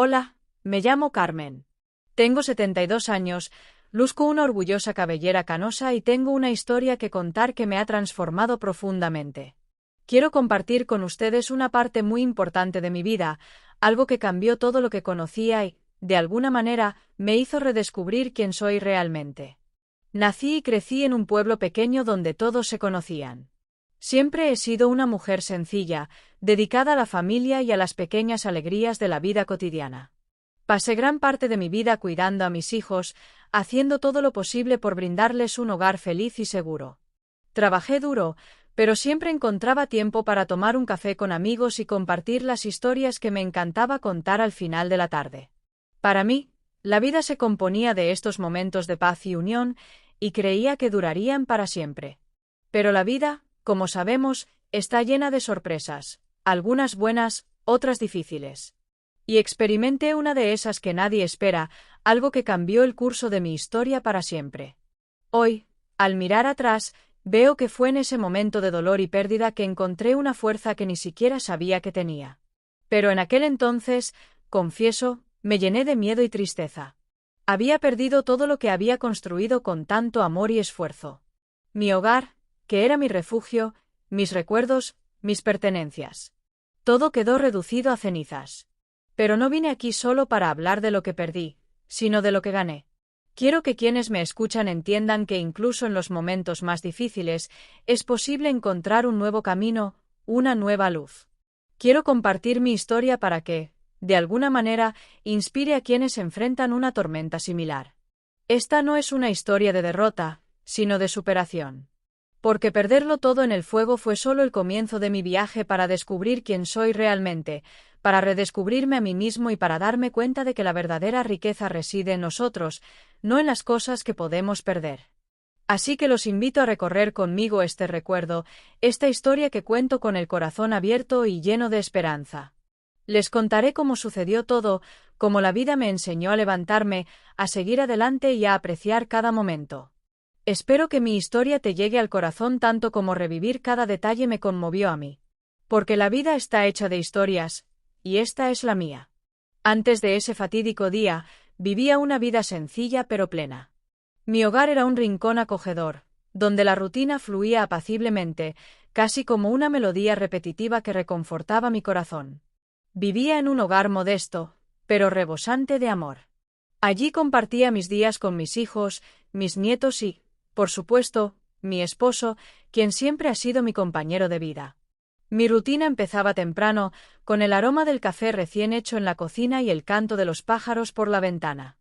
Hola, me llamo Carmen. Tengo 72 años, luzco una orgullosa cabellera canosa y tengo una historia que contar que me ha transformado profundamente. Quiero compartir con ustedes una parte muy importante de mi vida, algo que cambió todo lo que conocía y, de alguna manera, me hizo redescubrir quién soy realmente. Nací y crecí en un pueblo pequeño donde todos se conocían. Siempre he sido una mujer sencilla, dedicada a la familia y a las pequeñas alegrías de la vida cotidiana. Pasé gran parte de mi vida cuidando a mis hijos, haciendo todo lo posible por brindarles un hogar feliz y seguro. Trabajé duro, pero siempre encontraba tiempo para tomar un café con amigos y compartir las historias que me encantaba contar al final de la tarde. Para mí, la vida se componía de estos momentos de paz y unión, y creía que durarían para siempre. Pero la vida, como sabemos, está llena de sorpresas, algunas buenas, otras difíciles. Y experimenté una de esas que nadie espera, algo que cambió el curso de mi historia para siempre. Hoy, al mirar atrás, veo que fue en ese momento de dolor y pérdida que encontré una fuerza que ni siquiera sabía que tenía. Pero en aquel entonces, confieso, me llené de miedo y tristeza. Había perdido todo lo que había construido con tanto amor y esfuerzo. Mi hogar, que era mi refugio, mis recuerdos, mis pertenencias. Todo quedó reducido a cenizas. Pero no vine aquí solo para hablar de lo que perdí, sino de lo que gané. Quiero que quienes me escuchan entiendan que incluso en los momentos más difíciles es posible encontrar un nuevo camino, una nueva luz. Quiero compartir mi historia para que, de alguna manera, inspire a quienes enfrentan una tormenta similar. Esta no es una historia de derrota, sino de superación. Porque perderlo todo en el fuego fue solo el comienzo de mi viaje para descubrir quién soy realmente, para redescubrirme a mí mismo y para darme cuenta de que la verdadera riqueza reside en nosotros, no en las cosas que podemos perder. Así que los invito a recorrer conmigo este recuerdo, esta historia que cuento con el corazón abierto y lleno de esperanza. Les contaré cómo sucedió todo, cómo la vida me enseñó a levantarme, a seguir adelante y a apreciar cada momento. Espero que mi historia te llegue al corazón tanto como revivir cada detalle me conmovió a mí. Porque la vida está hecha de historias, y esta es la mía. Antes de ese fatídico día, vivía una vida sencilla pero plena. Mi hogar era un rincón acogedor, donde la rutina fluía apaciblemente, casi como una melodía repetitiva que reconfortaba mi corazón. Vivía en un hogar modesto, pero rebosante de amor. Allí compartía mis días con mis hijos, mis nietos y, por supuesto, mi esposo, quien siempre ha sido mi compañero de vida. Mi rutina empezaba temprano, con el aroma del café recién hecho en la cocina y el canto de los pájaros por la ventana.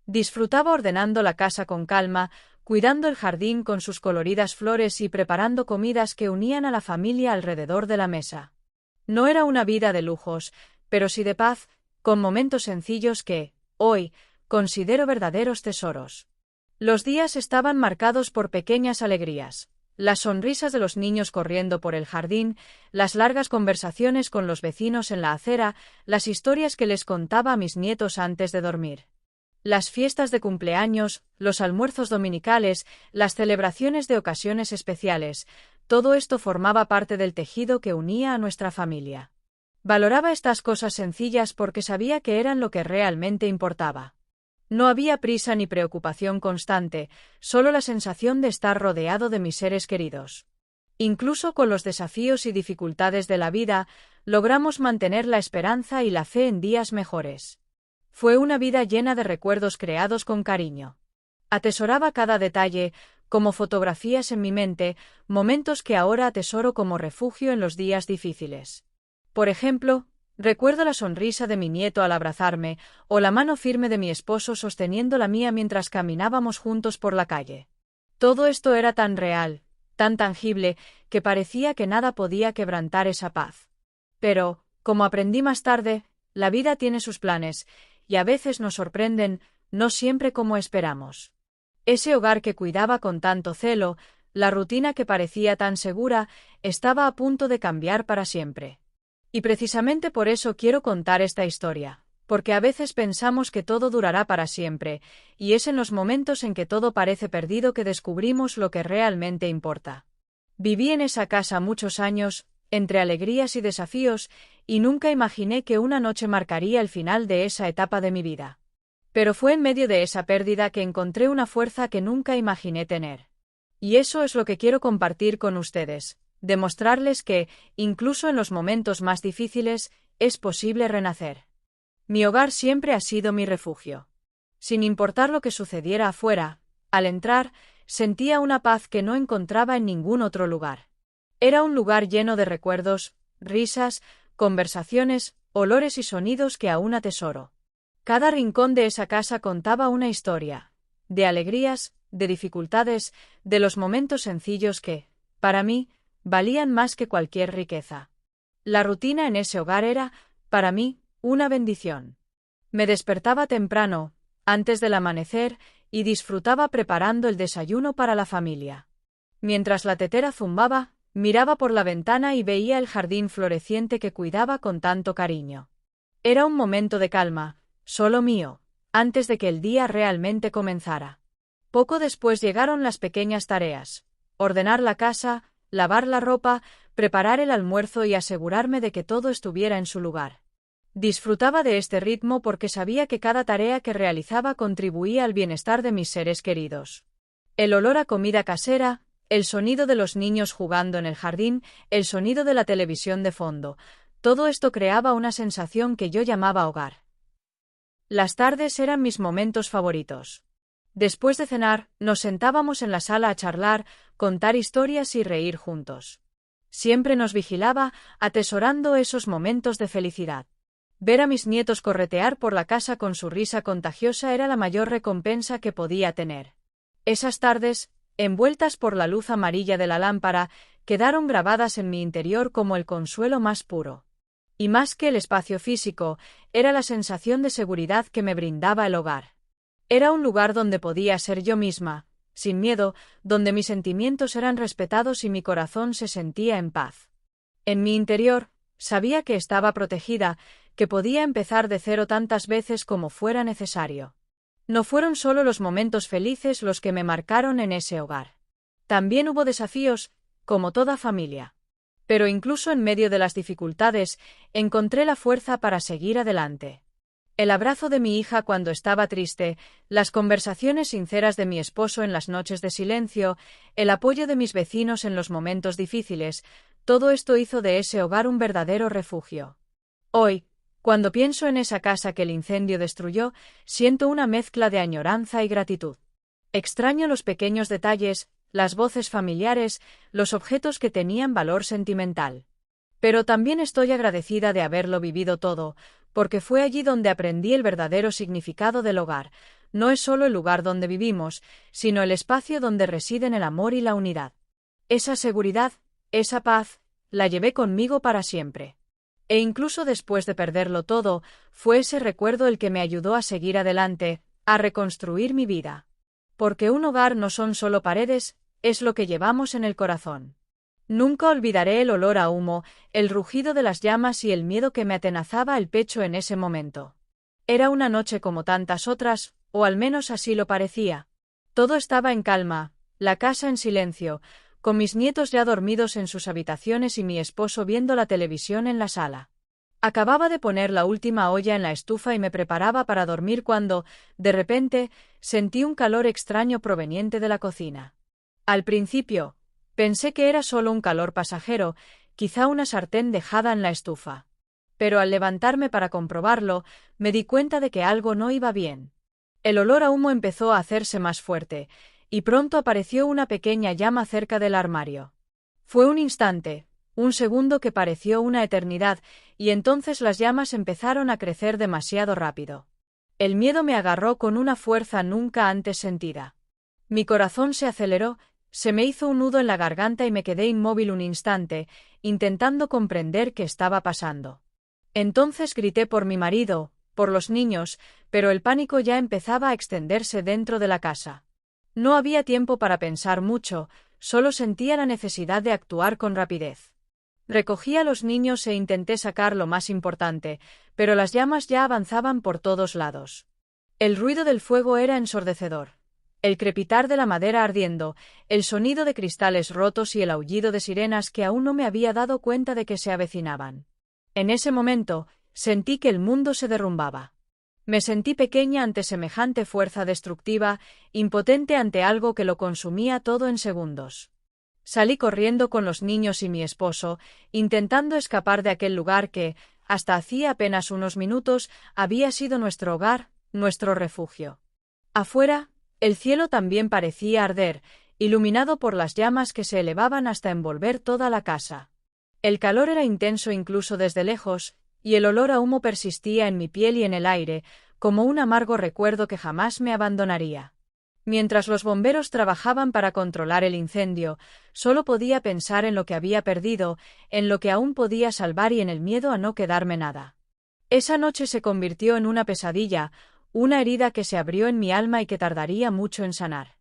Disfrutaba ordenando la casa con calma, cuidando el jardín con sus coloridas flores y preparando comidas que unían a la familia alrededor de la mesa. No era una vida de lujos, pero sí de paz, con momentos sencillos que, hoy, considero verdaderos tesoros. Los días estaban marcados por pequeñas alegrías. Las sonrisas de los niños corriendo por el jardín, las largas conversaciones con los vecinos en la acera, las historias que les contaba a mis nietos antes de dormir. Las fiestas de cumpleaños, los almuerzos dominicales, las celebraciones de ocasiones especiales, todo esto formaba parte del tejido que unía a nuestra familia. Valoraba estas cosas sencillas porque sabía que eran lo que realmente importaba. No había prisa ni preocupación constante, solo la sensación de estar rodeado de mis seres queridos. Incluso con los desafíos y dificultades de la vida, logramos mantener la esperanza y la fe en días mejores. Fue una vida llena de recuerdos creados con cariño. Atesoraba cada detalle, como fotografías en mi mente, momentos que ahora atesoro como refugio en los días difíciles. Por ejemplo, recuerdo la sonrisa de mi nieto al abrazarme, o la mano firme de mi esposo sosteniendo la mía mientras caminábamos juntos por la calle. Todo esto era tan real, tan tangible, que parecía que nada podía quebrantar esa paz. Pero, como aprendí más tarde, la vida tiene sus planes, y a veces nos sorprenden, no siempre como esperamos. Ese hogar que cuidaba con tanto celo, la rutina que parecía tan segura, estaba a punto de cambiar para siempre. Y precisamente por eso quiero contar esta historia, porque a veces pensamos que todo durará para siempre, y es en los momentos en que todo parece perdido que descubrimos lo que realmente importa. Viví en esa casa muchos años, entre alegrías y desafíos, y nunca imaginé que una noche marcaría el final de esa etapa de mi vida. Pero fue en medio de esa pérdida que encontré una fuerza que nunca imaginé tener. Y eso es lo que quiero compartir con ustedes, demostrarles que, incluso en los momentos más difíciles, es posible renacer. Mi hogar siempre ha sido mi refugio. Sin importar lo que sucediera afuera, al entrar, sentía una paz que no encontraba en ningún otro lugar. Era un lugar lleno de recuerdos, risas, conversaciones, olores y sonidos que aún atesoro. Cada rincón de esa casa contaba una historia, de alegrías, de dificultades, de los momentos sencillos que, para mí, valían más que cualquier riqueza. La rutina en ese hogar era, para mí, una bendición. Me despertaba temprano, antes del amanecer, y disfrutaba preparando el desayuno para la familia. Mientras la tetera zumbaba, miraba por la ventana y veía el jardín floreciente que cuidaba con tanto cariño. Era un momento de calma, solo mío, antes de que el día realmente comenzara. Poco después llegaron las pequeñas tareas: ordenar la casa, lavar la ropa, preparar el almuerzo y asegurarme de que todo estuviera en su lugar. Disfrutaba de este ritmo porque sabía que cada tarea que realizaba contribuía al bienestar de mis seres queridos. El olor a comida casera, el sonido de los niños jugando en el jardín, el sonido de la televisión de fondo, todo esto creaba una sensación que yo llamaba hogar. Las tardes eran mis momentos favoritos. Después de cenar, nos sentábamos en la sala a charlar, contar historias y reír juntos. Siempre nos vigilaba, atesorando esos momentos de felicidad. Ver a mis nietos corretear por la casa con su risa contagiosa era la mayor recompensa que podía tener. Esas tardes, envueltas por la luz amarilla de la lámpara, quedaron grabadas en mi interior como el consuelo más puro. Y más que el espacio físico, era la sensación de seguridad que me brindaba el hogar. Era un lugar donde podía ser yo misma, sin miedo, donde mis sentimientos eran respetados y mi corazón se sentía en paz. En mi interior, sabía que estaba protegida, que podía empezar de cero tantas veces como fuera necesario. No fueron solo los momentos felices los que me marcaron en ese hogar. También hubo desafíos, como toda familia. Pero incluso en medio de las dificultades, encontré la fuerza para seguir adelante. El abrazo de mi hija cuando estaba triste, las conversaciones sinceras de mi esposo en las noches de silencio, el apoyo de mis vecinos en los momentos difíciles, todo esto hizo de ese hogar un verdadero refugio. Hoy, cuando pienso en esa casa que el incendio destruyó, siento una mezcla de añoranza y gratitud. Extraño los pequeños detalles, las voces familiares, los objetos que tenían valor sentimental. Pero también estoy agradecida de haberlo vivido todo, porque fue allí donde aprendí el verdadero significado del hogar. No es solo el lugar donde vivimos, sino el espacio donde residen el amor y la unidad. Esa seguridad, esa paz, la llevé conmigo para siempre. E incluso después de perderlo todo, fue ese recuerdo el que me ayudó a seguir adelante, a reconstruir mi vida. Porque un hogar no son solo paredes, es lo que llevamos en el corazón. Nunca olvidaré el olor a humo, el rugido de las llamas y el miedo que me atenazaba el pecho en ese momento. Era una noche como tantas otras, o al menos así lo parecía. Todo estaba en calma, la casa en silencio, con mis nietos ya dormidos en sus habitaciones y mi esposo viendo la televisión en la sala. Acababa de poner la última olla en la estufa y me preparaba para dormir cuando, de repente, sentí un calor extraño proveniente de la cocina. Al principio, pensé que era solo un calor pasajero, quizá una sartén dejada en la estufa. Pero al levantarme para comprobarlo, me di cuenta de que algo no iba bien. El olor a humo empezó a hacerse más fuerte, y pronto apareció una pequeña llama cerca del armario. Fue un instante, un segundo que pareció una eternidad, y entonces las llamas empezaron a crecer demasiado rápido. El miedo me agarró con una fuerza nunca antes sentida. Mi corazón se aceleró, se me hizo un nudo en la garganta y me quedé inmóvil un instante, intentando comprender qué estaba pasando. Entonces grité por mi marido, por los niños, pero el pánico ya empezaba a extenderse dentro de la casa. No había tiempo para pensar mucho, solo sentía la necesidad de actuar con rapidez. Recogí a los niños e intenté sacar lo más importante, pero las llamas ya avanzaban por todos lados. El ruido del fuego era ensordecedor. El crepitar de la madera ardiendo, el sonido de cristales rotos y el aullido de sirenas que aún no me había dado cuenta de que se avecinaban. En ese momento, sentí que el mundo se derrumbaba. Me sentí pequeña ante semejante fuerza destructiva, impotente ante algo que lo consumía todo en segundos. Salí corriendo con los niños y mi esposo, intentando escapar de aquel lugar que, hasta hacía apenas unos minutos, había sido nuestro hogar, nuestro refugio. Afuera, el cielo también parecía arder, iluminado por las llamas que se elevaban hasta envolver toda la casa. El calor era intenso incluso desde lejos, y el olor a humo persistía en mi piel y en el aire, como un amargo recuerdo que jamás me abandonaría. Mientras los bomberos trabajaban para controlar el incendio, solo podía pensar en lo que había perdido, en lo que aún podía salvar y en el miedo a no quedarme nada. Esa noche se convirtió en una pesadilla, una herida que se abrió en mi alma y que tardaría mucho en sanar.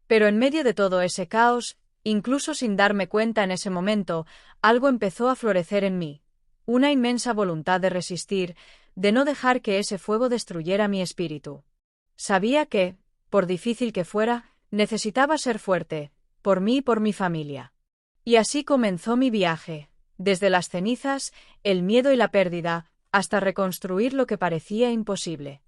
Pero en medio de todo ese caos, incluso sin darme cuenta en ese momento, algo empezó a florecer en mí. Una inmensa voluntad de resistir, de no dejar que ese fuego destruyera mi espíritu. Sabía que, por difícil que fuera, necesitaba ser fuerte, por mí y por mi familia. Y así comenzó mi viaje, desde las cenizas, el miedo y la pérdida, hasta reconstruir lo que parecía imposible.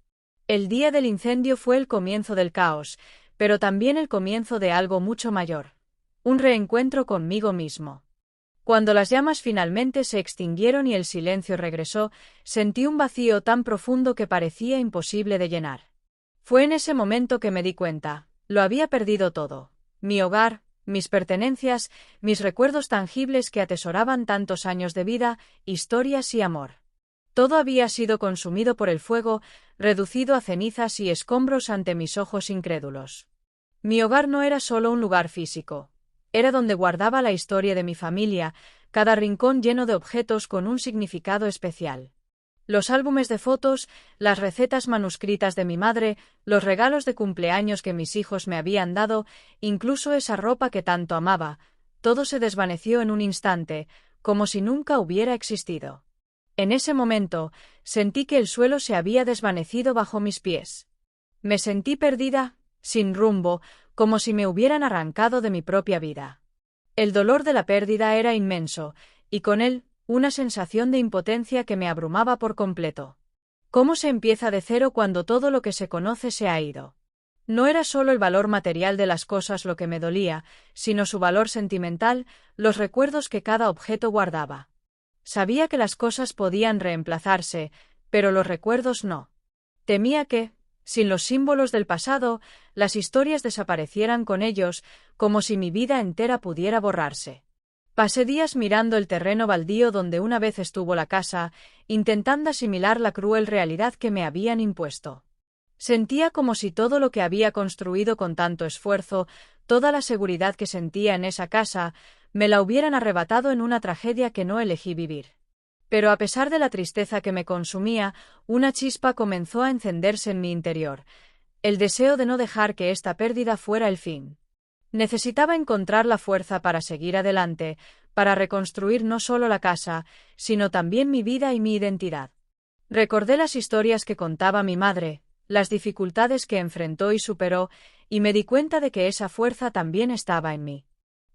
El día del incendio fue el comienzo del caos, pero también el comienzo de algo mucho mayor. Un reencuentro conmigo mismo. Cuando las llamas finalmente se extinguieron y el silencio regresó, sentí un vacío tan profundo que parecía imposible de llenar. Fue en ese momento que me di cuenta, lo había perdido todo. Mi hogar, mis pertenencias, mis recuerdos tangibles que atesoraban tantos años de vida, historias y amor. Todo había sido consumido por el fuego, reducido a cenizas y escombros ante mis ojos incrédulos. Mi hogar no era solo un lugar físico. Era donde guardaba la historia de mi familia, cada rincón lleno de objetos con un significado especial. Los álbumes de fotos, las recetas manuscritas de mi madre, los regalos de cumpleaños que mis hijos me habían dado, incluso esa ropa que tanto amaba, todo se desvaneció en un instante, como si nunca hubiera existido. En ese momento, sentí que el suelo se había desvanecido bajo mis pies. Me sentí perdida, sin rumbo, como si me hubieran arrancado de mi propia vida. El dolor de la pérdida era inmenso, y con él, una sensación de impotencia que me abrumaba por completo. ¿Cómo se empieza de cero cuando todo lo que se conoce se ha ido? No era solo el valor material de las cosas lo que me dolía, sino su valor sentimental, los recuerdos que cada objeto guardaba. Sabía que las cosas podían reemplazarse, pero los recuerdos no. Temía que, sin los símbolos del pasado, las historias desaparecieran con ellos, como si mi vida entera pudiera borrarse. Pasé días mirando el terreno baldío donde una vez estuvo la casa, intentando asimilar la cruel realidad que me habían impuesto. Sentía como si todo lo que había construido con tanto esfuerzo, toda la seguridad que sentía en esa casa, me la hubieran arrebatado en una tragedia que no elegí vivir. Pero a pesar de la tristeza que me consumía, una chispa comenzó a encenderse en mi interior, el deseo de no dejar que esta pérdida fuera el fin. Necesitaba encontrar la fuerza para seguir adelante, para reconstruir no solo la casa, sino también mi vida y mi identidad. Recordé las historias que contaba mi madre, las dificultades que enfrentó y superó, y me di cuenta de que esa fuerza también estaba en mí.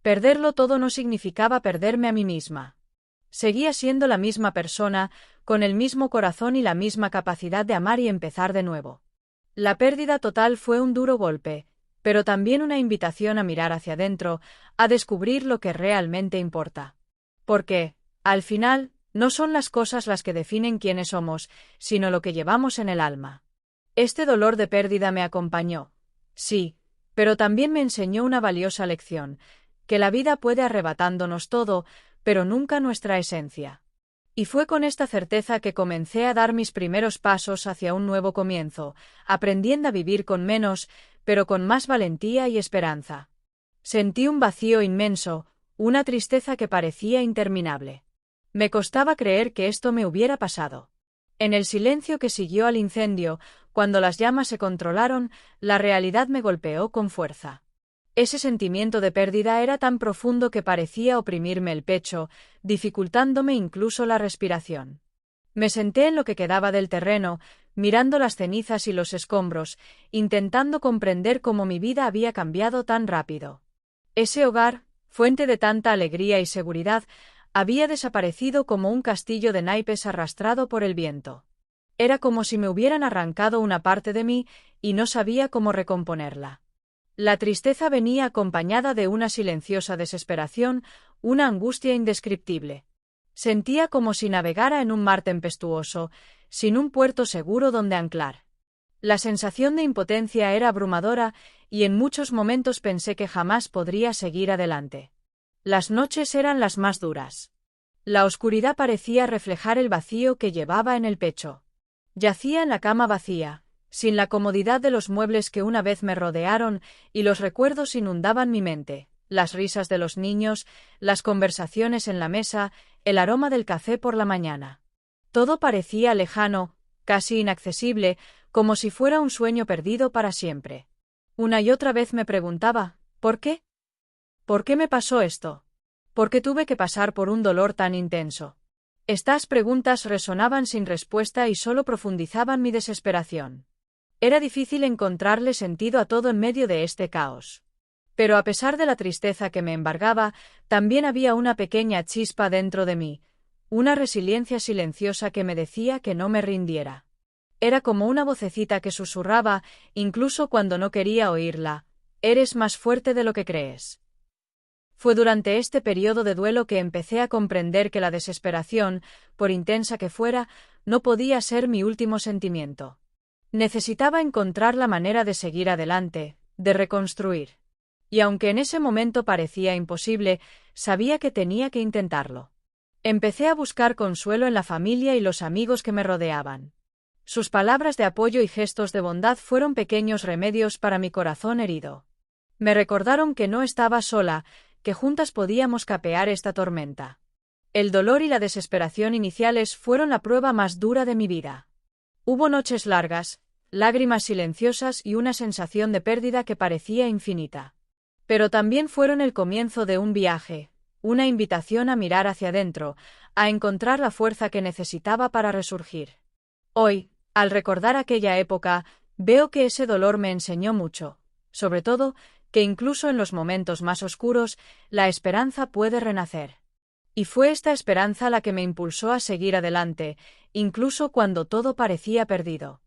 Perderlo todo no significaba perderme a mí misma. Seguía siendo la misma persona, con el mismo corazón y la misma capacidad de amar y empezar de nuevo. La pérdida total fue un duro golpe, pero también una invitación a mirar hacia adentro, a descubrir lo que realmente importa. Porque, al final, no son las cosas las que definen quiénes somos, sino lo que llevamos en el alma. Este dolor de pérdida me acompañó, sí, pero también me enseñó una valiosa lección, que la vida puede arrebatándonos todo, pero nunca nuestra esencia. Y fue con esta certeza que comencé a dar mis primeros pasos hacia un nuevo comienzo, aprendiendo a vivir con menos, pero con más valentía y esperanza. Sentí un vacío inmenso, una tristeza que parecía interminable. Me costaba creer que esto me hubiera pasado. En el silencio que siguió al incendio, cuando las llamas se controlaron, la realidad me golpeó con fuerza. Ese sentimiento de pérdida era tan profundo que parecía oprimirme el pecho, dificultándome incluso la respiración. Me senté en lo que quedaba del terreno, mirando las cenizas y los escombros, intentando comprender cómo mi vida había cambiado tan rápido. Ese hogar, fuente de tanta alegría y seguridad, había desaparecido como un castillo de naipes arrastrado por el viento. Era como si me hubieran arrancado una parte de mí y no sabía cómo recomponerla. La tristeza venía acompañada de una silenciosa desesperación, una angustia indescriptible. Sentía como si navegara en un mar tempestuoso, sin un puerto seguro donde anclar. La sensación de impotencia era abrumadora y en muchos momentos pensé que jamás podría seguir adelante. Las noches eran las más duras. La oscuridad parecía reflejar el vacío que llevaba en el pecho. Yacía en la cama vacía, sin la comodidad de los muebles que una vez me rodearon, y los recuerdos inundaban mi mente, las risas de los niños, las conversaciones en la mesa, el aroma del café por la mañana. Todo parecía lejano, casi inaccesible, como si fuera un sueño perdido para siempre. Una y otra vez me preguntaba, ¿por qué? ¿Por qué me pasó esto? ¿Por qué tuve que pasar por un dolor tan intenso? Estas preguntas resonaban sin respuesta y solo profundizaban mi desesperación. Era difícil encontrarle sentido a todo en medio de este caos. Pero a pesar de la tristeza que me embargaba, también había una pequeña chispa dentro de mí, una resiliencia silenciosa que me decía que no me rindiera. Era como una vocecita que susurraba, incluso cuando no quería oírla, «Eres más fuerte de lo que crees». Fue durante este periodo de duelo que empecé a comprender que la desesperación, por intensa que fuera, no podía ser mi último sentimiento. Necesitaba encontrar la manera de seguir adelante, de reconstruir. Y aunque en ese momento parecía imposible, sabía que tenía que intentarlo. Empecé a buscar consuelo en la familia y los amigos que me rodeaban. Sus palabras de apoyo y gestos de bondad fueron pequeños remedios para mi corazón herido. Me recordaron que no estaba sola, que juntas podíamos capear esta tormenta. El dolor y la desesperación iniciales fueron la prueba más dura de mi vida. Hubo noches largas, lágrimas silenciosas y una sensación de pérdida que parecía infinita. Pero también fueron el comienzo de un viaje, una invitación a mirar hacia adentro, a encontrar la fuerza que necesitaba para resurgir. Hoy, al recordar aquella época, veo que ese dolor me enseñó mucho, sobre todo, que incluso en los momentos más oscuros, la esperanza puede renacer. Y fue esta esperanza la que me impulsó a seguir adelante, incluso cuando todo parecía perdido.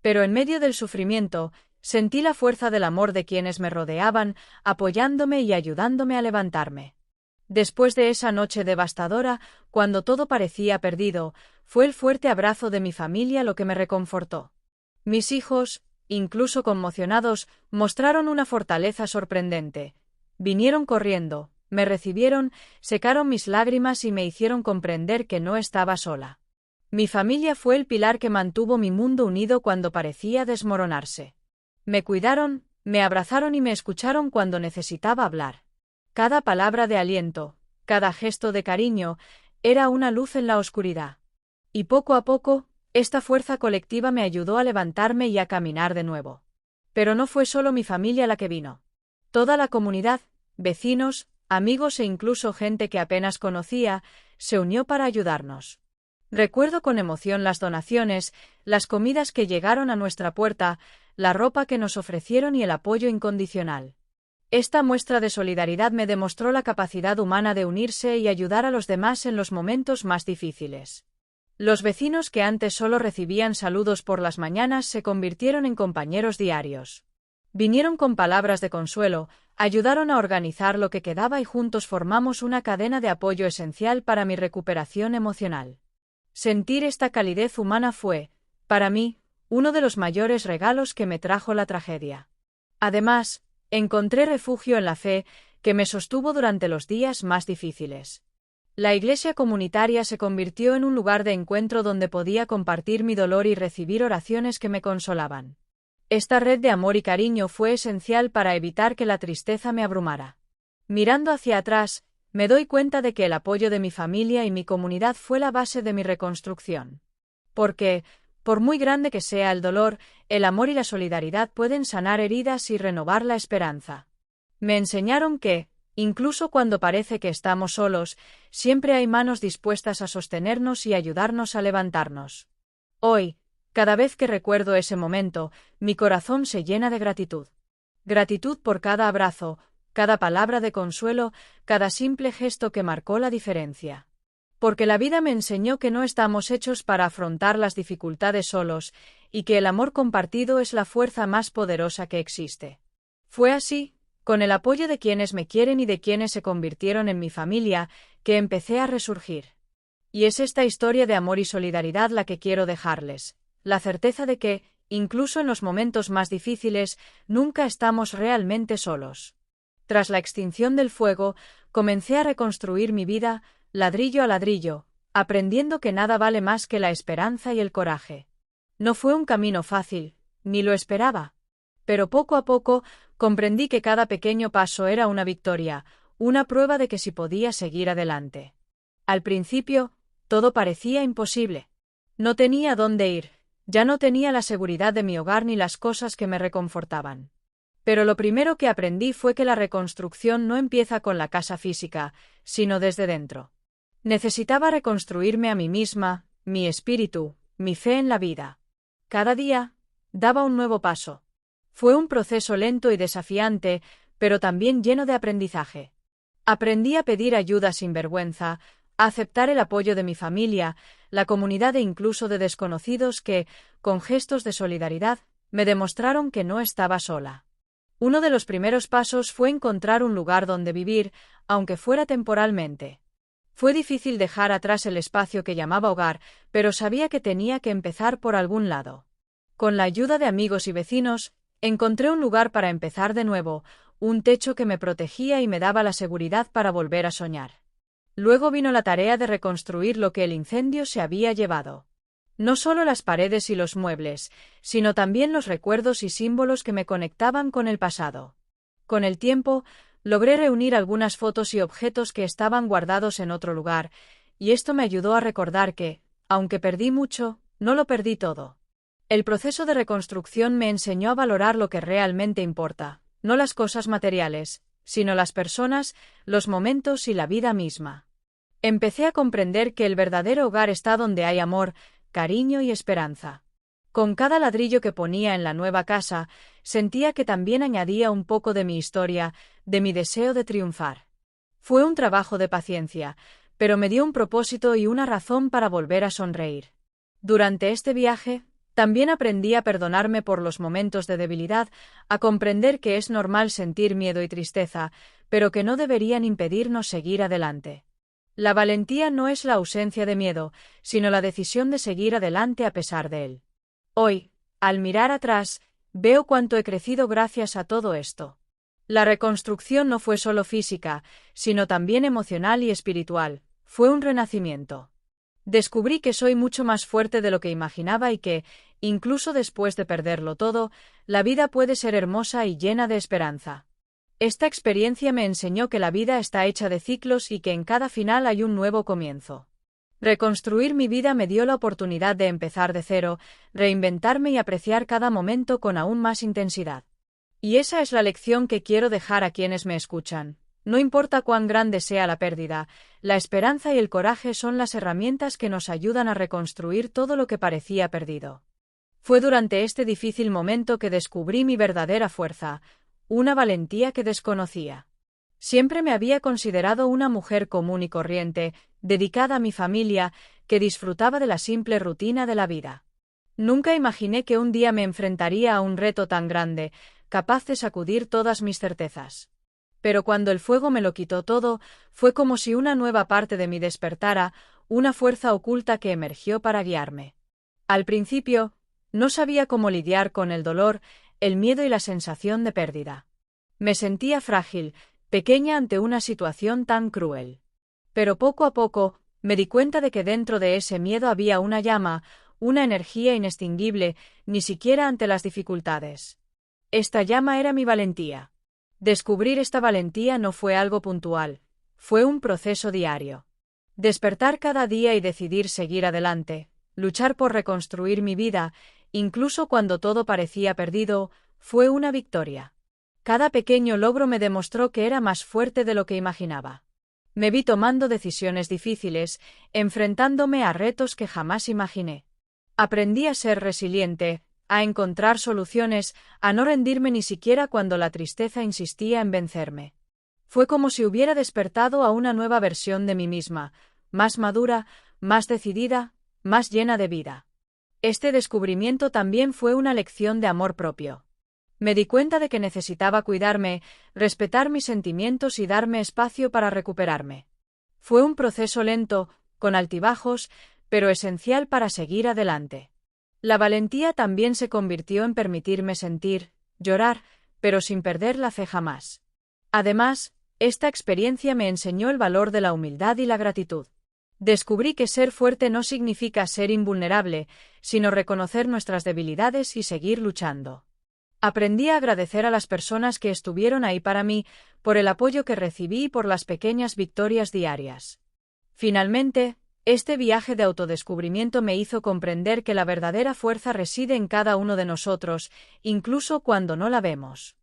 Pero en medio del sufrimiento, sentí la fuerza del amor de quienes me rodeaban, apoyándome y ayudándome a levantarme. Después de esa noche devastadora, cuando todo parecía perdido, fue el fuerte abrazo de mi familia lo que me reconfortó. Mis hijos, incluso conmocionados, mostraron una fortaleza sorprendente. Vinieron corriendo, me recibieron, secaron mis lágrimas y me hicieron comprender que no estaba sola. Mi familia fue el pilar que mantuvo mi mundo unido cuando parecía desmoronarse. Me cuidaron, me abrazaron y me escucharon cuando necesitaba hablar. Cada palabra de aliento, cada gesto de cariño, era una luz en la oscuridad. Y poco a poco, esta fuerza colectiva me ayudó a levantarme y a caminar de nuevo. Pero no fue solo mi familia la que vino. Toda la comunidad, vecinos, amigos e incluso gente que apenas conocía, se unió para ayudarnos. Recuerdo con emoción las donaciones, las comidas que llegaron a nuestra puerta, la ropa que nos ofrecieron y el apoyo incondicional. Esta muestra de solidaridad me demostró la capacidad humana de unirse y ayudar a los demás en los momentos más difíciles. Los vecinos que antes solo recibían saludos por las mañanas se convirtieron en compañeros diarios. Vinieron con palabras de consuelo, ayudaron a organizar lo que quedaba y juntos formamos una cadena de apoyo esencial para mi recuperación emocional. Sentir esta calidez humana fue, para mí, uno de los mayores regalos que me trajo la tragedia. Además, encontré refugio en la fe, que me sostuvo durante los días más difíciles. La iglesia comunitaria se convirtió en un lugar de encuentro donde podía compartir mi dolor y recibir oraciones que me consolaban. Esta red de amor y cariño fue esencial para evitar que la tristeza me abrumara. Mirando hacia atrás, me doy cuenta de que el apoyo de mi familia y mi comunidad fue la base de mi reconstrucción. Porque, por muy grande que sea el dolor, el amor y la solidaridad pueden sanar heridas y renovar la esperanza. Me enseñaron que, incluso cuando parece que estamos solos, siempre hay manos dispuestas a sostenernos y ayudarnos a levantarnos. Hoy, cada vez que recuerdo ese momento, mi corazón se llena de gratitud. Gratitud por cada abrazo, cada palabra de consuelo, cada simple gesto que marcó la diferencia. Porque la vida me enseñó que no estamos hechos para afrontar las dificultades solos, y que el amor compartido es la fuerza más poderosa que existe. Fue así, con el apoyo de quienes me quieren y de quienes se convirtieron en mi familia, que empecé a resurgir. Y es esta historia de amor y solidaridad la que quiero dejarles, la certeza de que, incluso en los momentos más difíciles, nunca estamos realmente solos. Tras la extinción del fuego, comencé a reconstruir mi vida, ladrillo a ladrillo, aprendiendo que nada vale más que la esperanza y el coraje. No fue un camino fácil, ni lo esperaba. Pero poco a poco, comprendí que cada pequeño paso era una victoria, una prueba de que sí podía seguir adelante. Al principio, todo parecía imposible. No tenía dónde ir, ya no tenía la seguridad de mi hogar ni las cosas que me reconfortaban. Pero lo primero que aprendí fue que la reconstrucción no empieza con la casa física, sino desde dentro. Necesitaba reconstruirme a mí misma, mi espíritu, mi fe en la vida. Cada día, daba un nuevo paso. Fue un proceso lento y desafiante, pero también lleno de aprendizaje. Aprendí a pedir ayuda sin vergüenza, a aceptar el apoyo de mi familia, la comunidad e incluso de desconocidos que, con gestos de solidaridad, me demostraron que no estaba sola. Uno de los primeros pasos fue encontrar un lugar donde vivir, aunque fuera temporalmente. Fue difícil dejar atrás el espacio que llamaba hogar, pero sabía que tenía que empezar por algún lado. Con la ayuda de amigos y vecinos, encontré un lugar para empezar de nuevo, un techo que me protegía y me daba la seguridad para volver a soñar. Luego vino la tarea de reconstruir lo que el incendio se había llevado. No solo las paredes y los muebles, sino también los recuerdos y símbolos que me conectaban con el pasado. Con el tiempo, logré reunir algunas fotos y objetos que estaban guardados en otro lugar, y esto me ayudó a recordar que, aunque perdí mucho, no lo perdí todo. El proceso de reconstrucción me enseñó a valorar lo que realmente importa, no las cosas materiales, sino las personas, los momentos y la vida misma. Empecé a comprender que el verdadero hogar está donde hay amor, cariño y esperanza. Con cada ladrillo que ponía en la nueva casa, sentía que también añadía un poco de mi historia, de mi deseo de triunfar. Fue un trabajo de paciencia, pero me dio un propósito y una razón para volver a sonreír. Durante este viaje, también aprendí a perdonarme por los momentos de debilidad, a comprender que es normal sentir miedo y tristeza, pero que no deberían impedirnos seguir adelante. La valentía no es la ausencia de miedo, sino la decisión de seguir adelante a pesar de él. Hoy, al mirar atrás, veo cuánto he crecido gracias a todo esto. La reconstrucción no fue solo física, sino también emocional y espiritual, fue un renacimiento. Descubrí que soy mucho más fuerte de lo que imaginaba y que, incluso después de perderlo todo, la vida puede ser hermosa y llena de esperanza. Esta experiencia me enseñó que la vida está hecha de ciclos y que en cada final hay un nuevo comienzo. Reconstruir mi vida me dio la oportunidad de empezar de cero, reinventarme y apreciar cada momento con aún más intensidad. Y esa es la lección que quiero dejar a quienes me escuchan. No importa cuán grande sea la pérdida, la esperanza y el coraje son las herramientas que nos ayudan a reconstruir todo lo que parecía perdido. Fue durante este difícil momento que descubrí mi verdadera fuerza, una valentía que desconocía. Siempre me había considerado una mujer común y corriente, dedicada a mi familia, que disfrutaba de la simple rutina de la vida. Nunca imaginé que un día me enfrentaría a un reto tan grande, capaz de sacudir todas mis certezas. Pero cuando el fuego me lo quitó todo, fue como si una nueva parte de mí despertara, una fuerza oculta que emergió para guiarme. Al principio, no sabía cómo lidiar con el dolor, el miedo y la sensación de pérdida. Me sentía frágil, pequeña ante una situación tan cruel. Pero poco a poco, me di cuenta de que dentro de ese miedo había una llama, una energía inextinguible, ni siquiera ante las dificultades. Esta llama era mi valentía. Descubrir esta valentía no fue algo puntual, fue un proceso diario. Despertar cada día y decidir seguir adelante, luchar por reconstruir mi vida, incluso cuando todo parecía perdido, fue una victoria. Cada pequeño logro me demostró que era más fuerte de lo que imaginaba. Me vi tomando decisiones difíciles, enfrentándome a retos que jamás imaginé. Aprendí a ser resiliente, a encontrar soluciones, a no rendirme ni siquiera cuando la tristeza insistía en vencerme. Fue como si hubiera despertado a una nueva versión de mí misma, más madura, más decidida, más llena de vida. Este descubrimiento también fue una lección de amor propio. Me di cuenta de que necesitaba cuidarme, respetar mis sentimientos y darme espacio para recuperarme. Fue un proceso lento, con altibajos, pero esencial para seguir adelante. La valentía también se convirtió en permitirme sentir, llorar, pero sin perder la fe jamás. Además, esta experiencia me enseñó el valor de la humildad y la gratitud. Descubrí que ser fuerte no significa ser invulnerable, sino reconocer nuestras debilidades y seguir luchando. Aprendí a agradecer a las personas que estuvieron ahí para mí, por el apoyo que recibí y por las pequeñas victorias diarias. Finalmente, este viaje de autodescubrimiento me hizo comprender que la verdadera fuerza reside en cada uno de nosotros, incluso cuando no la vemos.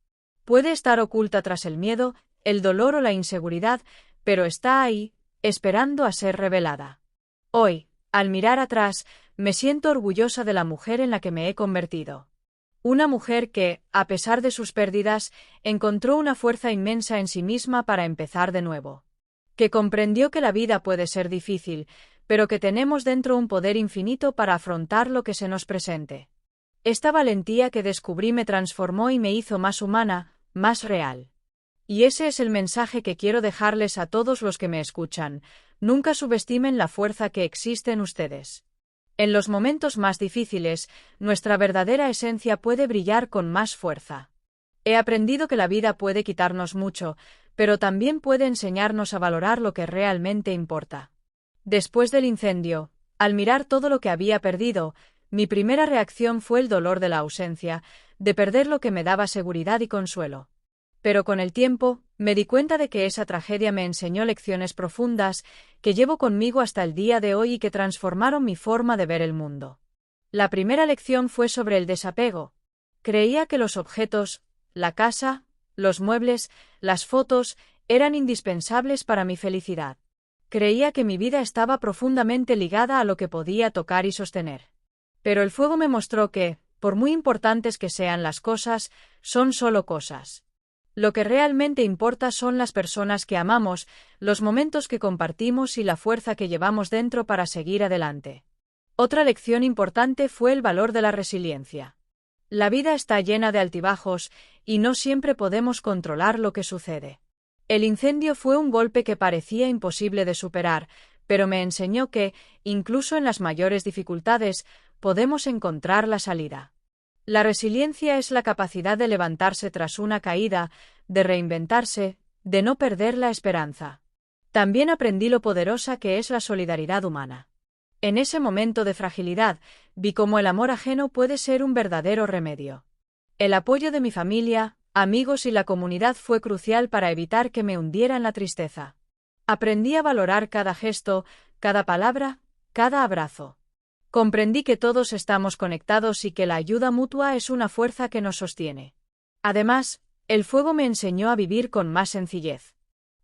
Puede estar oculta tras el miedo, el dolor o la inseguridad, pero está ahí, esperando a ser revelada. Hoy, al mirar atrás, me siento orgullosa de la mujer en la que me he convertido. Una mujer que, a pesar de sus pérdidas, encontró una fuerza inmensa en sí misma para empezar de nuevo. Que comprendió que la vida puede ser difícil, pero que tenemos dentro un poder infinito para afrontar lo que se nos presente. Esta valentía que descubrí me transformó y me hizo más humana, más real. Y ese es el mensaje que quiero dejarles a todos los que me escuchan: nunca subestimen la fuerza que existe en ustedes. En los momentos más difíciles, nuestra verdadera esencia puede brillar con más fuerza. He aprendido que la vida puede quitarnos mucho, pero también puede enseñarnos a valorar lo que realmente importa. Después del incendio, al mirar todo lo que había perdido, mi primera reacción fue el dolor de la ausencia, de perder lo que me daba seguridad y consuelo. Pero con el tiempo, me di cuenta de que esa tragedia me enseñó lecciones profundas que llevo conmigo hasta el día de hoy y que transformaron mi forma de ver el mundo. La primera lección fue sobre el desapego. Creía que los objetos, la casa, los muebles, las fotos, eran indispensables para mi felicidad. Creía que mi vida estaba profundamente ligada a lo que podía tocar y sostener. Pero el fuego me mostró que, por muy importantes que sean las cosas, son solo cosas. Lo que realmente importa son las personas que amamos, los momentos que compartimos y la fuerza que llevamos dentro para seguir adelante. Otra lección importante fue el valor de la resiliencia. La vida está llena de altibajos, y no siempre podemos controlar lo que sucede. El incendio fue un golpe que parecía imposible de superar, pero me enseñó que, incluso en las mayores dificultades, podemos encontrar la salida. La resiliencia es la capacidad de levantarse tras una caída, de reinventarse, de no perder la esperanza. También aprendí lo poderosa que es la solidaridad humana. En ese momento de fragilidad, vi cómo el amor ajeno puede ser un verdadero remedio. El apoyo de mi familia, amigos y la comunidad fue crucial para evitar que me hundiera en la tristeza. Aprendí a valorar cada gesto, cada palabra, cada abrazo. Comprendí que todos estamos conectados y que la ayuda mutua es una fuerza que nos sostiene. Además, el fuego me enseñó a vivir con más sencillez.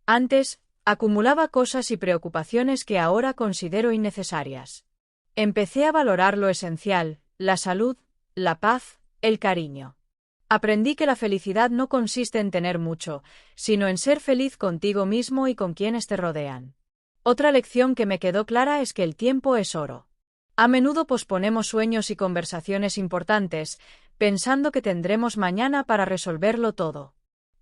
Antes, acumulaba cosas y preocupaciones que ahora considero innecesarias. Empecé a valorar lo esencial: la salud, la paz, el cariño. Aprendí que la felicidad no consiste en tener mucho, sino en ser feliz contigo mismo y con quienes te rodean. Otra lección que me quedó clara es que el tiempo es oro. A menudo posponemos sueños y conversaciones importantes, pensando que tendremos mañana para resolverlo todo.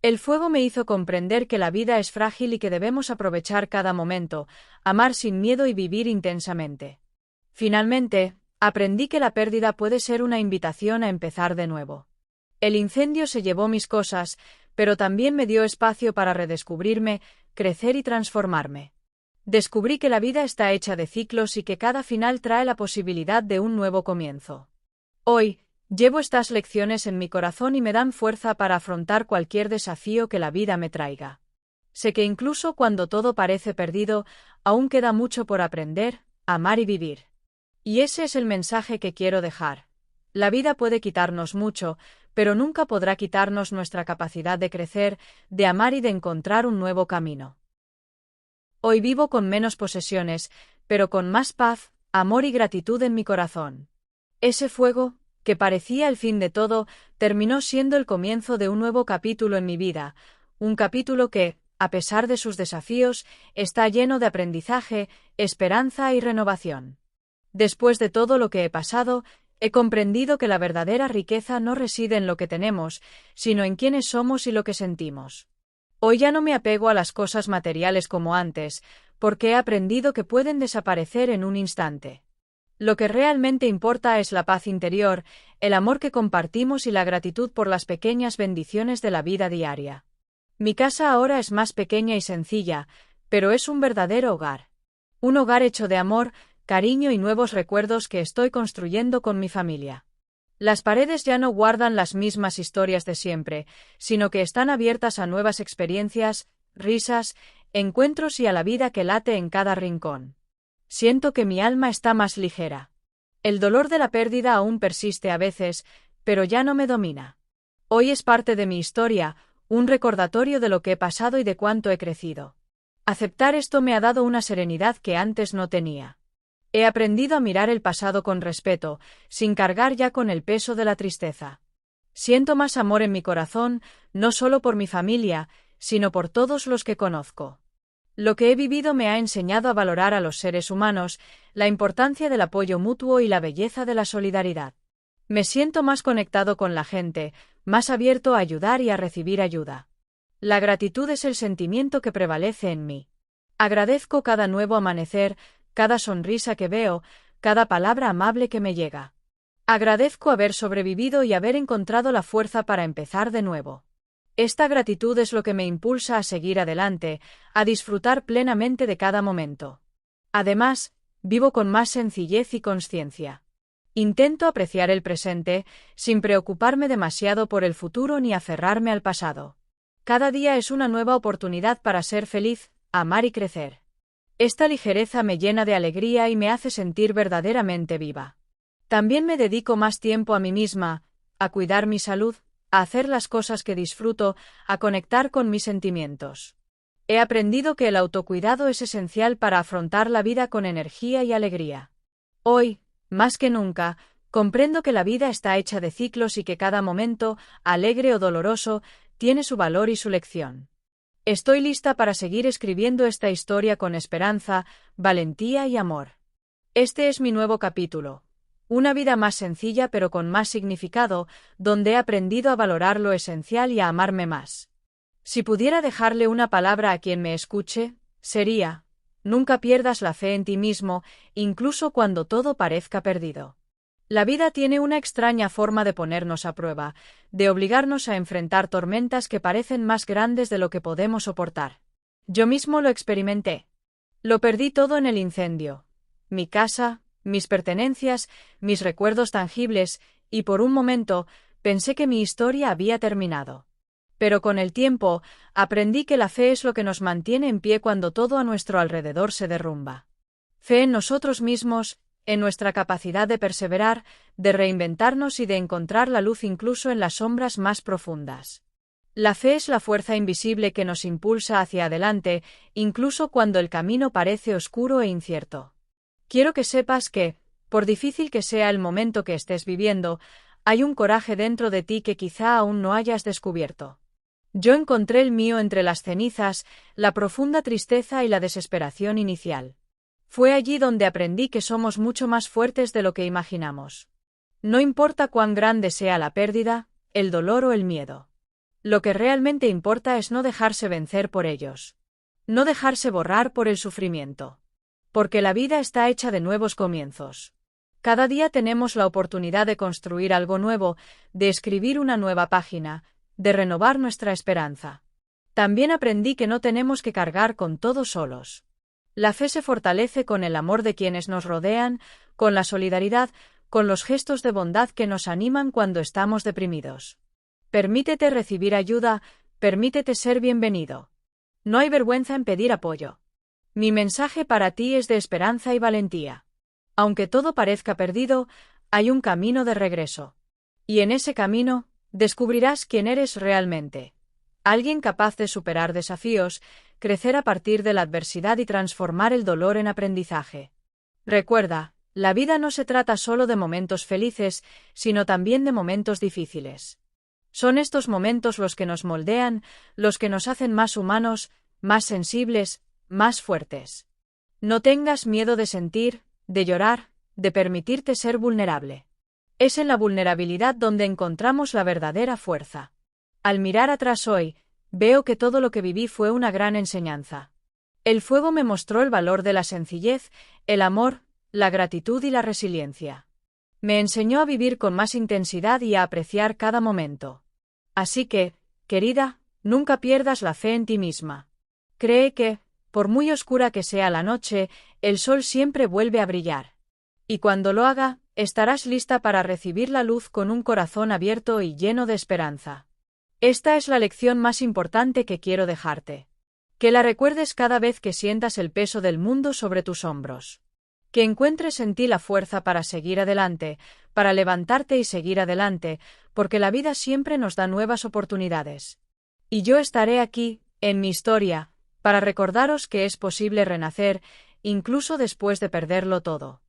El fuego me hizo comprender que la vida es frágil y que debemos aprovechar cada momento, amar sin miedo y vivir intensamente. Finalmente, aprendí que la pérdida puede ser una invitación a empezar de nuevo. El incendio se llevó mis cosas, pero también me dio espacio para redescubrirme, crecer y transformarme. Descubrí que la vida está hecha de ciclos y que cada final trae la posibilidad de un nuevo comienzo. Hoy, llevo estas lecciones en mi corazón y me dan fuerza para afrontar cualquier desafío que la vida me traiga. Sé que incluso cuando todo parece perdido, aún queda mucho por aprender, amar y vivir. Y ese es el mensaje que quiero dejar. La vida puede quitarnos mucho, pero nunca podrá quitarnos nuestra capacidad de crecer, de amar y de encontrar un nuevo camino. Hoy vivo con menos posesiones, pero con más paz, amor y gratitud en mi corazón. Ese fuego, que parecía el fin de todo, terminó siendo el comienzo de un nuevo capítulo en mi vida, un capítulo que, a pesar de sus desafíos, está lleno de aprendizaje, esperanza y renovación. Después de todo lo que he pasado, he comprendido que la verdadera riqueza no reside en lo que tenemos, sino en quiénes somos y lo que sentimos. Hoy ya no me apego a las cosas materiales como antes, porque he aprendido que pueden desaparecer en un instante. Lo que realmente importa es la paz interior, el amor que compartimos y la gratitud por las pequeñas bendiciones de la vida diaria. Mi casa ahora es más pequeña y sencilla, pero es un verdadero hogar. Un hogar hecho de amor, cariño y nuevos recuerdos que estoy construyendo con mi familia. Las paredes ya no guardan las mismas historias de siempre, sino que están abiertas a nuevas experiencias, risas, encuentros y a la vida que late en cada rincón. Siento que mi alma está más ligera. El dolor de la pérdida aún persiste a veces, pero ya no me domina. Hoy es parte de mi historia, un recordatorio de lo que he pasado y de cuánto he crecido. Aceptar esto me ha dado una serenidad que antes no tenía. He aprendido a mirar el pasado con respeto, sin cargar ya con el peso de la tristeza. Siento más amor en mi corazón, no solo por mi familia, sino por todos los que conozco. Lo que he vivido me ha enseñado a valorar a los seres humanos, la importancia del apoyo mutuo y la belleza de la solidaridad. Me siento más conectado con la gente, más abierto a ayudar y a recibir ayuda. La gratitud es el sentimiento que prevalece en mí. Agradezco cada nuevo amanecer, cada sonrisa que veo, cada palabra amable que me llega. Agradezco haber sobrevivido y haber encontrado la fuerza para empezar de nuevo. Esta gratitud es lo que me impulsa a seguir adelante, a disfrutar plenamente de cada momento. Además, vivo con más sencillez y consciencia. Intento apreciar el presente, sin preocuparme demasiado por el futuro ni aferrarme al pasado. Cada día es una nueva oportunidad para ser feliz, amar y crecer. Esta ligereza me llena de alegría y me hace sentir verdaderamente viva. También me dedico más tiempo a mí misma, a cuidar mi salud, a hacer las cosas que disfruto, a conectar con mis sentimientos. He aprendido que el autocuidado es esencial para afrontar la vida con energía y alegría. Hoy, más que nunca, comprendo que la vida está hecha de ciclos y que cada momento, alegre o doloroso, tiene su valor y su lección. Estoy lista para seguir escribiendo esta historia con esperanza, valentía y amor. Este es mi nuevo capítulo. Una vida más sencilla pero con más significado, donde he aprendido a valorar lo esencial y a amarme más. Si pudiera dejarle una palabra a quien me escuche, sería: nunca pierdas la fe en ti mismo, incluso cuando todo parezca perdido. La vida tiene una extraña forma de ponernos a prueba, de obligarnos a enfrentar tormentas que parecen más grandes de lo que podemos soportar. Yo mismo lo experimenté. Lo perdí todo en el incendio. Mi casa, mis pertenencias, mis recuerdos tangibles, y por un momento pensé que mi historia había terminado. Pero con el tiempo, aprendí que la fe es lo que nos mantiene en pie cuando todo a nuestro alrededor se derrumba. Fe en nosotros mismos, en nuestra capacidad de perseverar, de reinventarnos y de encontrar la luz incluso en las sombras más profundas. La fe es la fuerza invisible que nos impulsa hacia adelante, incluso cuando el camino parece oscuro e incierto. Quiero que sepas que, por difícil que sea el momento que estés viviendo, hay un coraje dentro de ti que quizá aún no hayas descubierto. Yo encontré el mío entre las cenizas, la profunda tristeza y la desesperación inicial. Fue allí donde aprendí que somos mucho más fuertes de lo que imaginamos. No importa cuán grande sea la pérdida, el dolor o el miedo. Lo que realmente importa es no dejarse vencer por ellos. No dejarse borrar por el sufrimiento. Porque la vida está hecha de nuevos comienzos. Cada día tenemos la oportunidad de construir algo nuevo, de escribir una nueva página, de renovar nuestra esperanza. También aprendí que no tenemos que cargar con todo solos. La fe se fortalece con el amor de quienes nos rodean, con la solidaridad, con los gestos de bondad que nos animan cuando estamos deprimidos. Permítete recibir ayuda, permítete ser bienvenido. No hay vergüenza en pedir apoyo. Mi mensaje para ti es de esperanza y valentía. Aunque todo parezca perdido, hay un camino de regreso. Y en ese camino, descubrirás quién eres realmente. Alguien capaz de superar desafíos, crecer a partir de la adversidad y transformar el dolor en aprendizaje. Recuerda, la vida no se trata solo de momentos felices, sino también de momentos difíciles. Son estos momentos los que nos moldean, los que nos hacen más humanos, más sensibles, más fuertes. No tengas miedo de sentir, de llorar, de permitirte ser vulnerable. Es en la vulnerabilidad donde encontramos la verdadera fuerza. Al mirar atrás hoy, veo que todo lo que viví fue una gran enseñanza. El fuego me mostró el valor de la sencillez, el amor, la gratitud y la resiliencia. Me enseñó a vivir con más intensidad y a apreciar cada momento. Así que, querida, nunca pierdas la fe en ti misma. Cree que, por muy oscura que sea la noche, el sol siempre vuelve a brillar. Y cuando lo haga, estarás lista para recibir la luz con un corazón abierto y lleno de esperanza. Esta es la lección más importante que quiero dejarte. Que la recuerdes cada vez que sientas el peso del mundo sobre tus hombros. Que encuentres en ti la fuerza para seguir adelante, para levantarte y seguir adelante, porque la vida siempre nos da nuevas oportunidades. Y yo estaré aquí, en mi historia, para recordaros que es posible renacer, incluso después de perderlo todo.